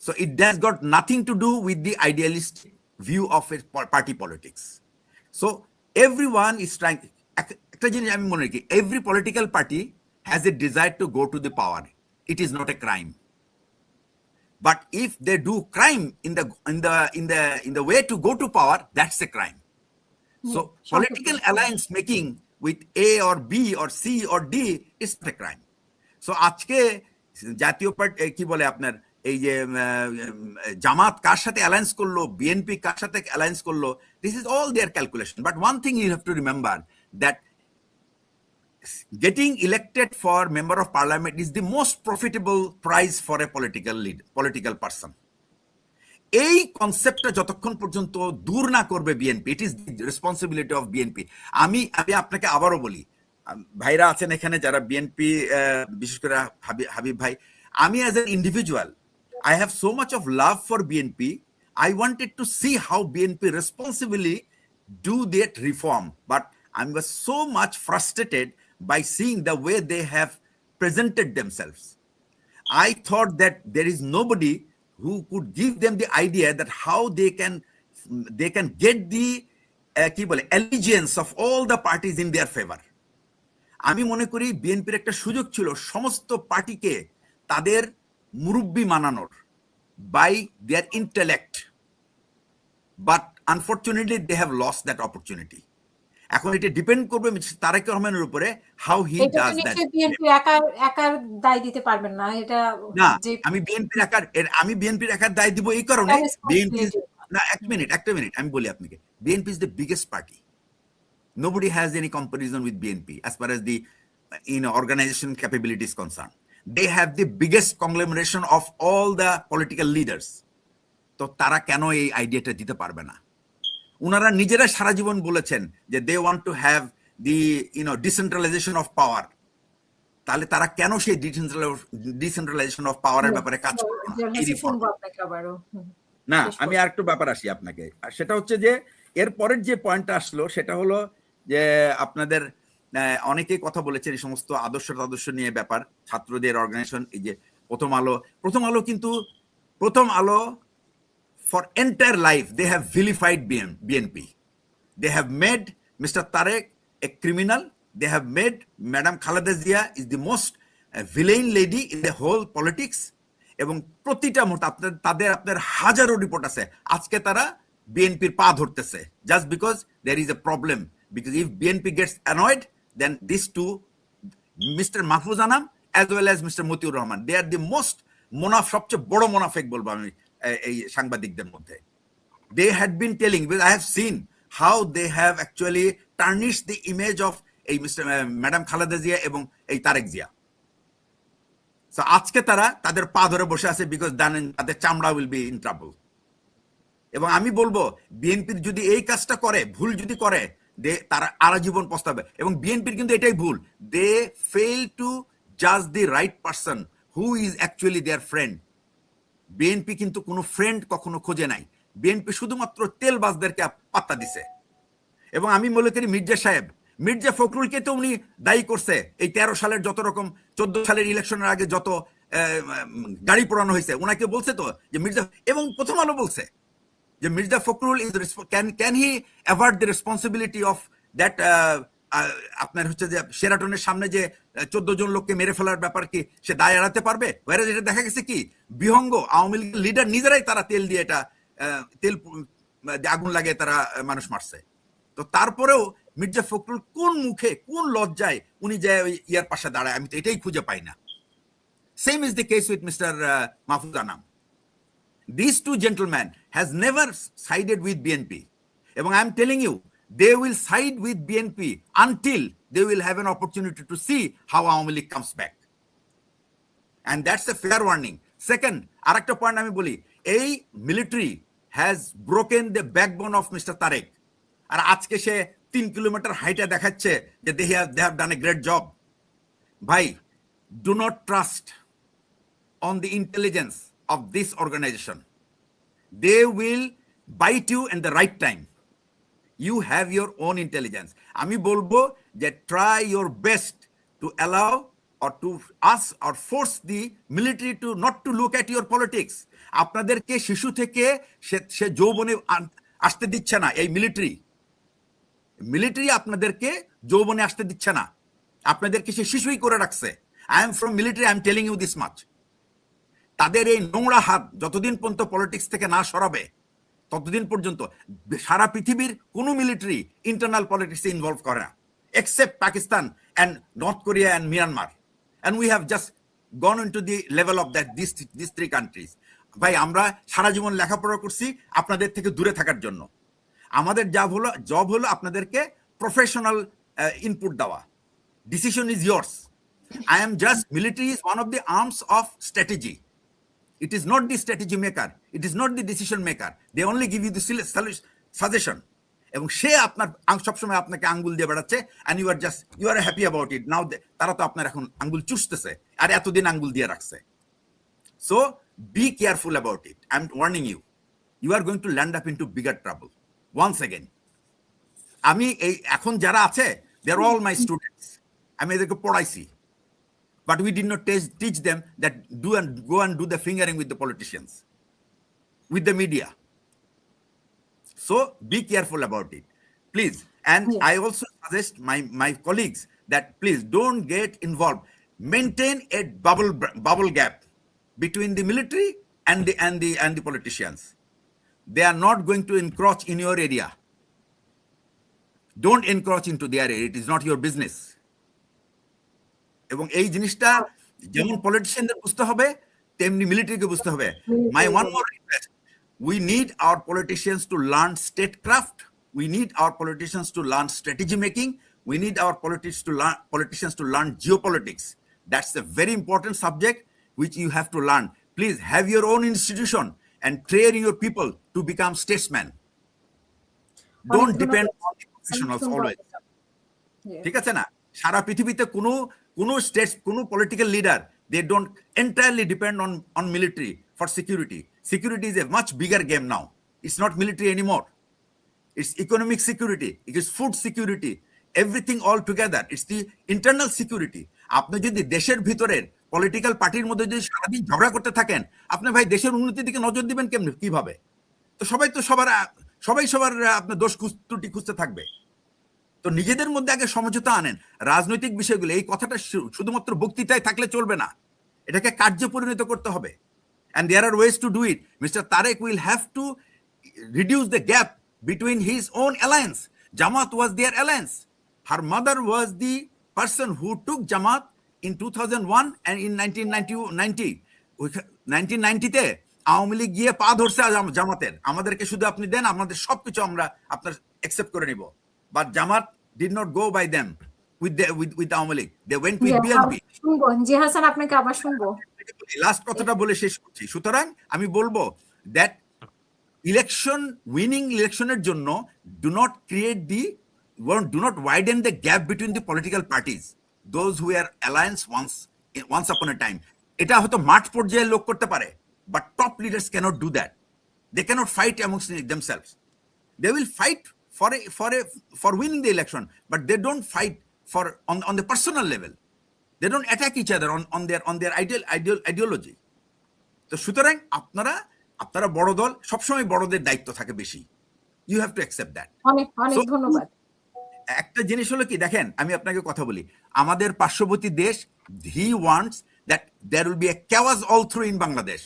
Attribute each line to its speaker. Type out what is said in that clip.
Speaker 1: So it has got nothing to do with the idealistic view of a party politics. So everyone is trying, একটা জিনিস আমি মনে রাখি, every political party has a desire to go to the power. It is not a crime. But if they do crime in the way to go to power, that's a crime. So political alliance making with A or B or C or D is not a crime. So আজকে জাতীয় party কি বলে আপনার এই যে জামাত কার সাথে alliance করলো, BNP কার সাথে অ্যালায়েন্স করলো, this is all their calculation. But one thing you have to remember that getting elected for member of parliament is the most profitable prize for a political person. এই কনসেপ্টটা যতক্ষণ পর্যন্ত দূর না করবে BNP, it is the responsibility of BNP. আমি আপনাকে আবারও বলি, ভাইরা আছেন এখানে যারা বিএনপি, বিশেষ করে হাবিব ভাই, আমি as an individual I have so much of love for BNP. I wanted to see how BNP responsibly do that reform, but I was so much frustrated by seeing the way they have presented themselves. I thought that there is nobody who could give them the idea that how they can get the allegiance of all the parties in their favor. আমি মনে করি বিএনপির একটা সুযোগ ছিল সমস্ত পার্টিকে তাদের মুরব্বি মানানোর by their intellect, but unfortunately they have lost that opportunity. এখন এটা ডিপেন্ড করবে তারেক রহমানের উপরে how he does that.
Speaker 2: BNP একার দায় দিতে পারবেন না, এটা
Speaker 1: না, আমি বিএনপির একার দায় দিব এই কারণে, বিএনপি না, একটা মিনিট আমি বলি আপনাকে, BNP is the biggest party. Nobody has any comparison with BNP as far as the organization capability is concerned. They have the biggest conglomeration of all the political leaders. তো তারা কেন এই আইডিয়াটা দিতে পারবে না? ওনারা নিজেরা সারা জীবন বলেছেন যে they want to have the decentralization of power. তাহলে তারা কেন সেই ডিসেন্ট্রালাইজেশন অফ পাওয়ারের ব্যাপারে কাজ করবে না? আমি আর একটু ব্যাপার আসি আপনাকে, আর সেটা হচ্ছে যে এর পরের যে পয়েন্টটা আসলো সেটা হলো যে আপনাদের অনেকেই কথা বলেছেন এই সমস্ত আদর্শ নিয়ে ব্যাপার, ছাত্রদের অর্গানাইজেশন, এই যে প্রথম আলো কিন্তু প্রথম আলো for entire life they have vilified BNP. They have made Mr. Tarek a criminal. They have made Madam Khaleda Zia is the most villain lady in the whole politics. এবং প্রতিটা মুহূর্তে আপনার হাজারো রিপোর্ট আছে আজকে তারা বিএনপির পা ধরতেছে just because there is a problem, because if BNP gets annoyed, then these two, Mr. Mahfouz Anam as well as Mr. Mutiur Rahman, they are the most সবচেয়ে বড় মোনাফেক বলবো আমি এই সাংবাদিকদের মধ্যে। They had been telling, because I have seen how they have actually tarnished the image of এই madam Khaleda Zia এবং এই তারেক জিয়া। So আজকে তারা তাদের পা ধরে বসে আছে বিকজ তাদের চামড়া উইল বি ইন ট্রাবল। এবং আমি বলবো বিএনপির যদি এই কাজটা করে, ভুল যদি করে, তারা আজীবন পস্তাবে। এবং বিএনপির কিন্তু এটাই ভুল, দে ফেল টু জাজ the right person who is actually their friend. BNP কিন্তু কোনো ফ্রেন্ড কখনো খোঁজে নাই, বিএনপি শুধুমাত্র তেলবাজদেরকে পাত্তা দিছে। এবং আমি মনে করি মির্জা ফখরুলকে তো উনি দায়ী করছে এই 13 সালের যত রকম 14 সালের ইলেকশনের আগে যত গাড়ি পোড়ানো হয়েছে, ওনাকে বলছে তো যে মির্জা, এবং প্রথম আলো বলছে যে Mirza Fakhrul is can he avoid the responsibility of that, আপনার হচ্ছে যে শেরাটনের সামনে যে 14 জন লোককে মেরে ফেলার ব্যাপার কি সে দায় এড়াতে পারবে? ওয়ারে যেটা দেখা গেছে কি বিহঙ্গ আওয়ামী লীগের লিডার নিজেরাই তারা তেল দিয়ে এটা আগুন লাগিয়ে তারা মানুষ মারছে। তো তারপরেও মির্জা ফখরুল কোন মুখে কোন লজ্জায় উনি যায় ওই ইয়ার পাশে দাঁড়ায়, আমি তো এটাই খুঁজে পাই না। Same is the case with mister Mahfuz Anam. These two gentlemen has never sided with BNP. এবং I am telling you, they will side with BNP until they will have an opportunity to see how Awami League comes back. And that's a fair warning. Second, arekta point ami boli, ei military has broken the backbone of Mr. Tarek. আর আজকে সে 3 kilometre হাইটে দেখাচ্ছে যে they have done a great job. ভাই, do not trust on the intelligence of this organization. They will bite you in the right time. You have your own intelligence. আমি বলবো যে try your best to allow or to ask or force the military to not to look at your politics. আপনাদেরকে শিশু থেকে সে যৌবনে আসতে দিচ্ছে না এই মিলিটারি আপনাদেরকে যৌবনে আসতে দিচ্ছে না, আপনাদেরকে সে শিশুই করে রাখছে। I am from military, I am telling you this much. তাদের এই নোংরা হাত যতদিন পর্যন্ত পলিটিক্স থেকে না সরাবে ততদিন পর্যন্ত সারা পৃথিবীর কোনো মিলিটারি ইন্টারনাল পলিটিক্সে ইনভলভ করে না, except Pakistan and North Korea and Myanmar. And we have just gone into the level of these three countries. ভাই আমরা সারা জীবন লেখাপড়া করছি আপনাদের থেকে দূরে থাকার জন্য। আমাদের জব হলো আপনাদেরকে প্রফেশনাল ইনপুট দেওয়া। Decision is years. I am just, military is one of the arms of strategy. It is not the strategy maker. It is not the decision maker. They only give you the suggestion. এবং সে আপনার সবসময় আপনাকে আঙ্গুল দিয়ে বেড়াচ্ছে, and you are happy about it. Now তারা তো আপনার এখন আঙ্গুল চুষতেছে, আর এতদিন আঙ্গুল দিয়ে রাখছে। So be careful about it. I'm warning you. You are going to land up into bigger trouble. Once again. আমি এই এখন যারা আছে, they are all my students. আমি এদেরকে পড়াইছি। But we did not teach them that go and do the fingering with the politicians, with the media. So be careful about it, please. And
Speaker 2: yes.
Speaker 1: I also suggest my colleagues that please don't get involved. Maintain a bubble gap between the military and the politicians. They are not going to encroach in your area. Don't encroach into their area. It is not your business. এবং এই জিনিসটা যেমন পলিটিশিয়ানদের বুঝতে হবে তেমনি মিলিটারিকে বুঝতে হবে। My one more request. We need our politicians to learn statecraft. We need our politicians to learn strategy making. We need our politicians to learn geopolitics. That's a very important subject which you have to learn. Please have your own institution and train your people to become statesmen. Don't depend on the professionals always. ঠিক আছে না? সারা পৃথিবীতে কোনো political leader, they don't entirely depend on military for security. Security is a much bigger game now. It's not military anymore. It's economic security. It is food security. Everything all together. It's the internal security. আপনি যদি দেশের ভিতরের political পার্টির মধ্যে যদি সারাদিন ঝগড়া করতে থাকেন, আপনি ভাই দেশের উন্নতির দিকে নজর দিবেন কেমনে, কিভাবে? তো সবাই সবার আপনার দোষ ত্রুটি খুঁজতে থাকবে। তো নিজেদের মধ্যে আগে সমঝোতা আনেন রাজনৈতিক বিষয়গুলো। এই কথাটা শুধুমাত্র বক্তৃতায় থাকলে চলবে না, এটাকে কার্যে পরিণত করতে হবে। And there are ways to do it. Mr. Tariq will have to reduce the gap between his own alliance. Jamaat was their alliance. Her mother was the person who took Jamaat in 2001 and in 1990-তে Awami League গিয়ে পা ধরছে জামাতের, আমাদেরকে শুধু আপনি দেন, আমাদের সবকিছু আমরা আপনার অ্যাকসেপ্ট করে নিব। But Jamaat did not go by them with Awami League. They went with BNP.
Speaker 2: শুনবো জি হাসান, আপনাকে আবার শুনবো।
Speaker 1: লাস্ট কথাটা বলে শেষ করছি। সুতরাং আমি বলবো that winning ইলেকশনের জন্য do not widen the gap between the political parties, those who were alliance once upon a time. এটা হয়তো মাঠ পর্যায়ে লোক করতে পারে, but top leaders cannot do that. They cannot fight amongst themselves. They will fight for winning the election, but they don't fight on the personal level. They don't attack each other on their ideology. তো সুতরাং আপনারা বড় দল, সবসময় বড়দের দায়িত্ব থাকে বেশি। You have to accept that.
Speaker 2: অনেক ধন্যবাদ।
Speaker 1: একটা জিনিস হলো কি, দেখেন আমি আপনাকে কথা বলি, আমাদের পার্শ্ববর্তী দেশ, he wants that there will be a chaos all through in Bangladesh.